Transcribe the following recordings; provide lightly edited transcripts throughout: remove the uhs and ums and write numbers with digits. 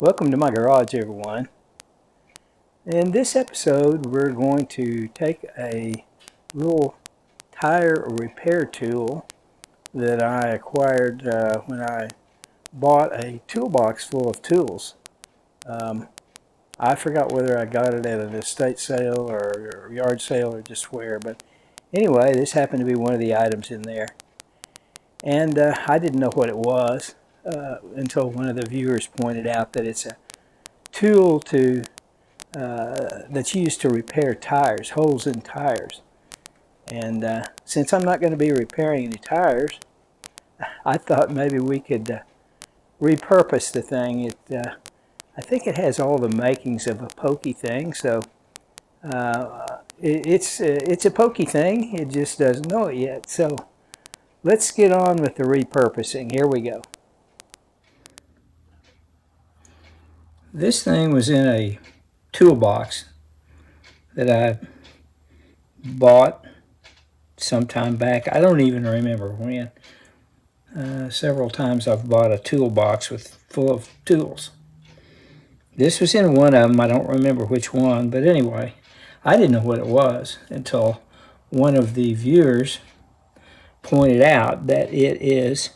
Welcome to my garage, everyone. In this episode, we're going to take a little tire repair tool that I acquired when I bought a toolbox full of tools. I forgot whether I got it at an estate sale or yard sale or just where, but anyway, this happened to be one of the items in there. And I didn't know what it was until one of the viewers pointed out that it's a tool that's used to repair tires, holes in tires. And since I'm not going to be repairing any tires, I thought maybe we could repurpose the thing. I think it has all the makings of a pokey thing, so it's a pokey thing. It just doesn't know it yet. So let's get on with the repurposing. Here we go. This thing was in a toolbox that I bought sometime back. I don't even remember when. Several times I've bought a toolbox full of tools. This was in one of them. I don't remember which one, but anyway, I didn't know what it was until one of the viewers pointed out that it is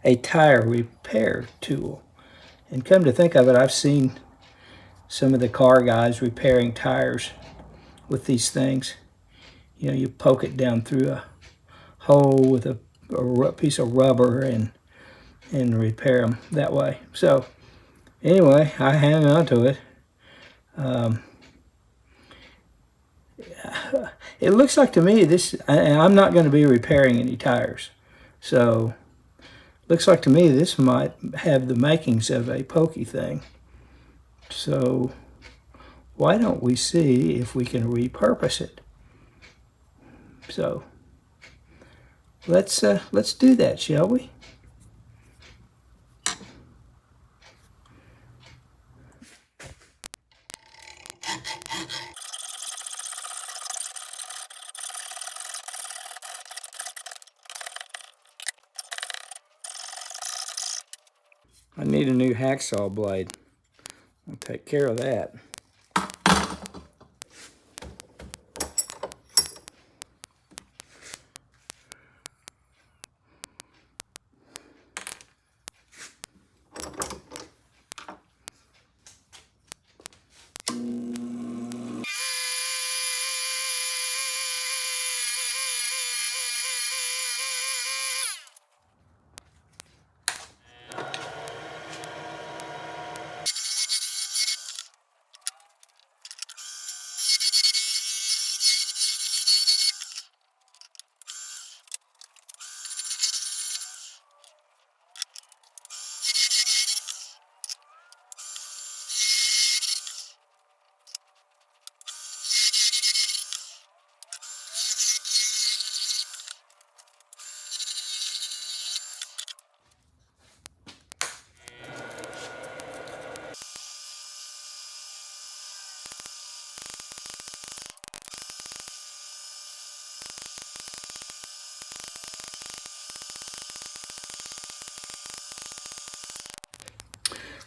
a tire repair tool. And come to think of it, I've seen some of the car guys repairing tires with these things. You know, you poke it down through a hole with a piece of rubber and repair them that way. So anyway, I hang on to it. It looks like to me I'm not going to be repairing any tires. So looks like to me this might have the makings of a pokey thing. So why don't we see if we can repurpose it? So let's do that, shall we? I need a new hacksaw blade. I'll take care of that.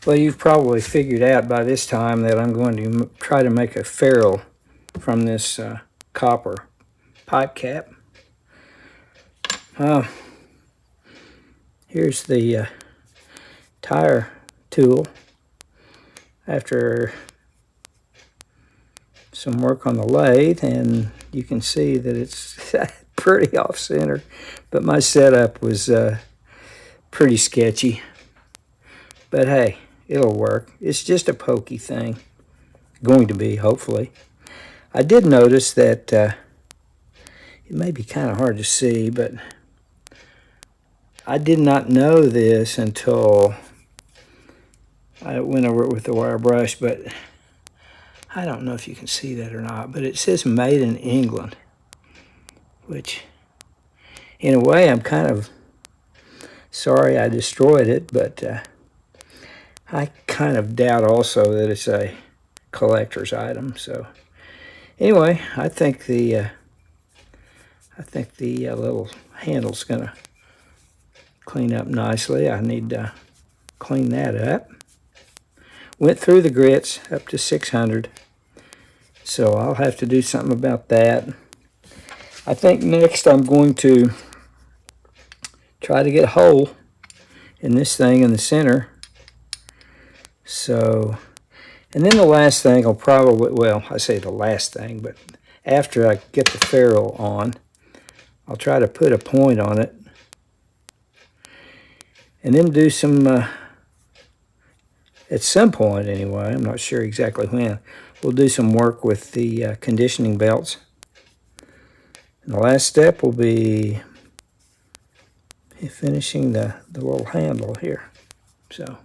Well, you've probably figured out by this time that I'm going to try to make a ferrule from this copper pipe cap. Here's the tire tool. After some work on the lathe, and you can see that it's pretty off center, but my setup was pretty sketchy. But hey, it'll work. It's just a pokey thing. Going to be, hopefully. I did notice that it may be kind of hard to see, but I did not know this until I went over it with the wire brush, but I don't know if you can see that or not, but it says made in England, which in a way I'm kind of sorry I destroyed it, but I kind of doubt also that it's a collector's item. So anyway, I think the little handle's gonna clean up nicely. I need to clean that up. went through the grits up to 600. So I'll have to do something about that. I think next I'm going to try to get a hole in this thing in the center. So, and then the last thing I'll probably, well, I say the last thing, but after I get the ferrule on, I'll try to put a point on it and then do some, at some point anyway, I'm not sure exactly when, we'll do some work with the conditioning belts. And the last step will be finishing the little handle here. So,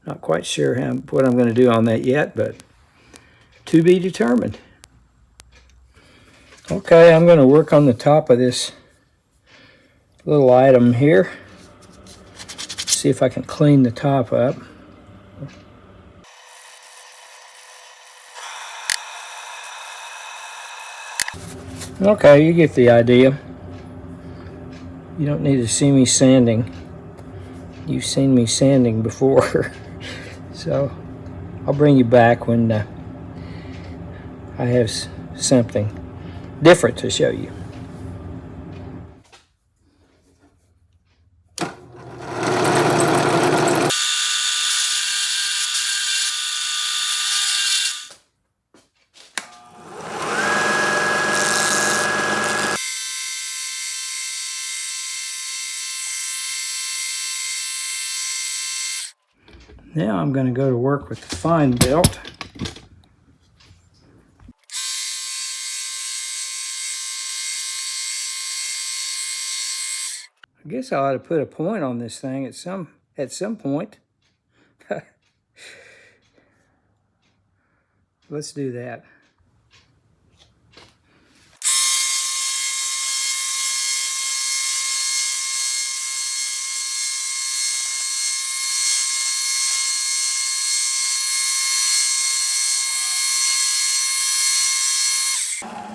not quite sure what I'm going to do on that yet, but to be determined. Okay, I'm going to work on the top of this little item here. See if I can clean the top up. Okay, you get the idea. You don't need to see me sanding. You've seen me sanding before. So I'll bring you back when I have something different to show you. Now I'm going to go to work with the fine belt. I guess I ought to put a point on this thing at some point. Let's do that.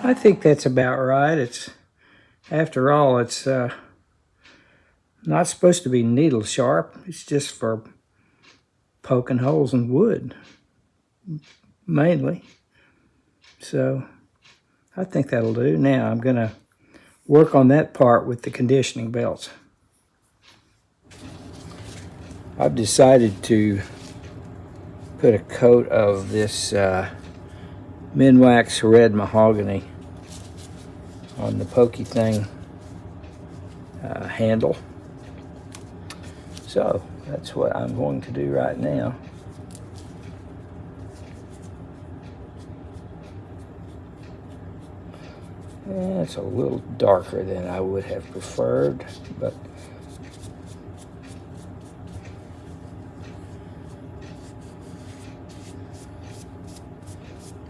I think that's about right. After all, it's not supposed to be needle sharp. It's just for poking holes in wood, mainly. So I think that'll do. Now I'm going to work on that part with the conditioning belts. I've decided to put a coat of this Minwax red mahogany on the pokey thing handle. So that's what I'm going to do right now. And it's a little darker than I would have preferred, but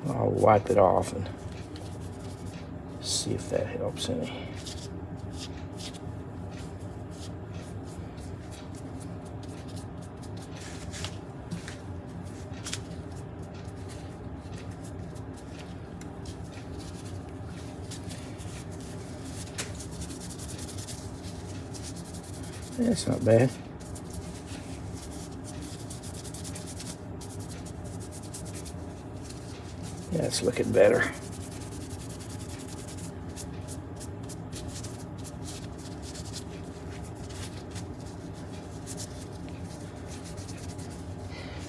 I'll wipe it off and see if that helps any. That's not bad. Yeah, it's looking better.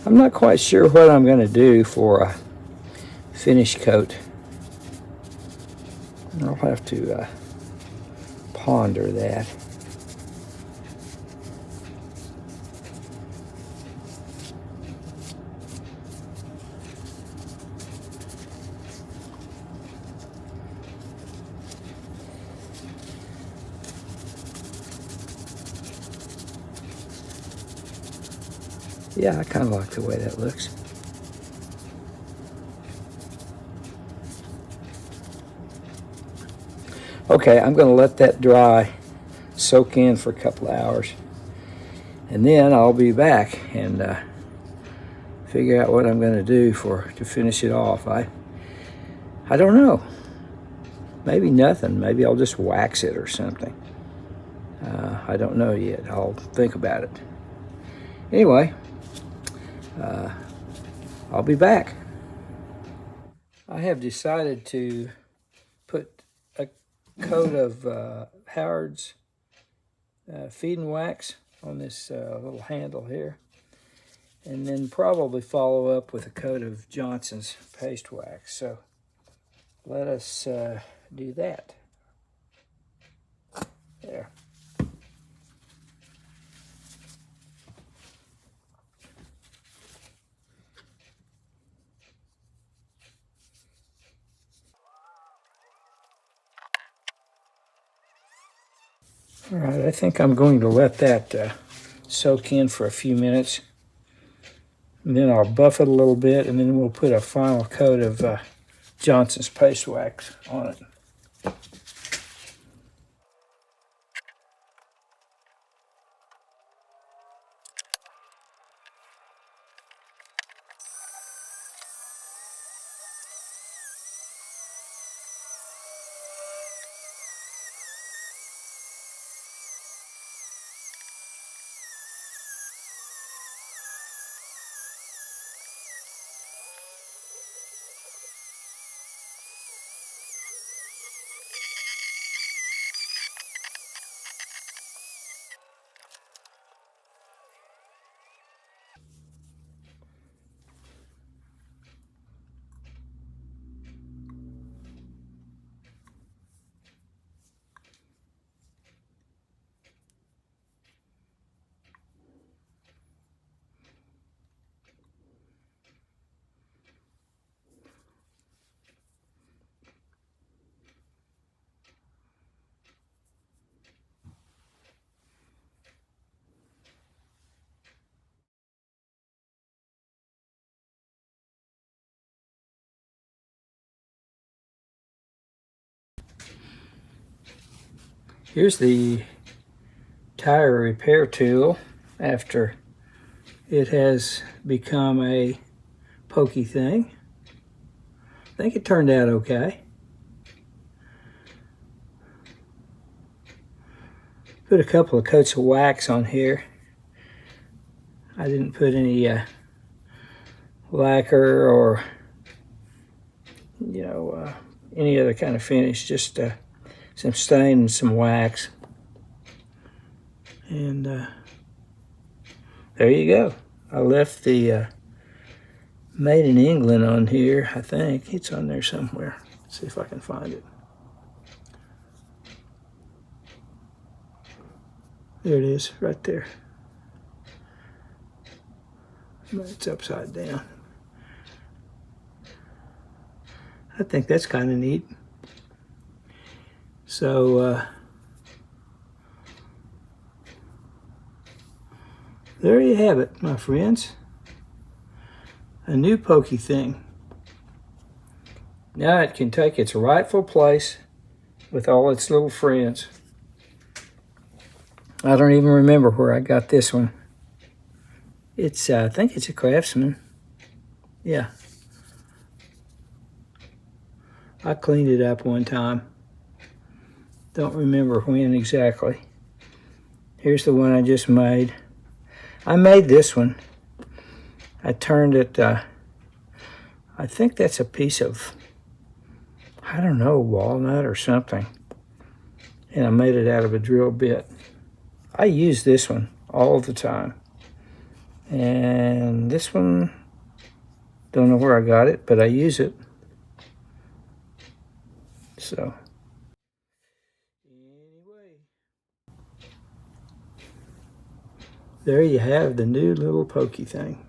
I'm not quite sure what I'm going to do for a finish coat. I'll have to ponder that. Yeah, I kind of like the way that looks. Okay, I'm going to let that dry, soak in for a couple of hours, and then I'll be back and figure out what I'm going to do to finish it off. I don't know. Maybe nothing. Maybe I'll just wax it or something. I don't know yet. I'll think about it. Anyway. I'll be back. I have decided to put a coat of Howard's feeding wax on this little handle here, and then probably follow up with a coat of Johnson's paste wax. So let us do that. There. All right, I think I'm going to let that soak in for a few minutes. And then I'll buff it a little bit, and then we'll put a final coat of Johnson's paste wax on it. Here's the tire repair tool after it has become a pokey thing. I think it turned out okay. Put a couple of coats of wax on here. I didn't put any lacquer or any other kind of finish, just some stain and some wax. And there you go. I left the Made in England on here. I think it's on there somewhere. Let's see if I can find it. There it is, right there. It's upside down. I think that's kind of neat. So there you have it, my friends. A new pokey thing. Now it can take its rightful place with all its little friends. I don't even remember where I got this one. It's, I think it's a Craftsman. Yeah. I cleaned it up one time. Don't remember when exactly. Here's the one I just made. I made this one. I turned it, I think that's a piece of, I don't know, walnut or something. And I made it out of a drill bit. I use this one all the time. And this one, don't know where I got it, but I use it. So, anyway, there you have the new little pokey thing.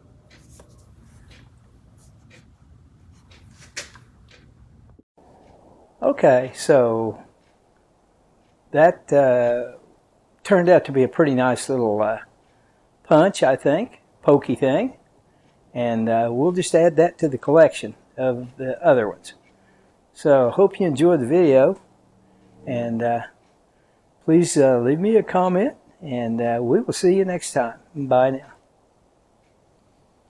Okay, so that turned out to be a pretty nice little punch, I think, pokey thing. And we'll just add that to the collection of the other ones. So hope you enjoyed the video, and please leave me a comment, and we will see you next time. Bye now.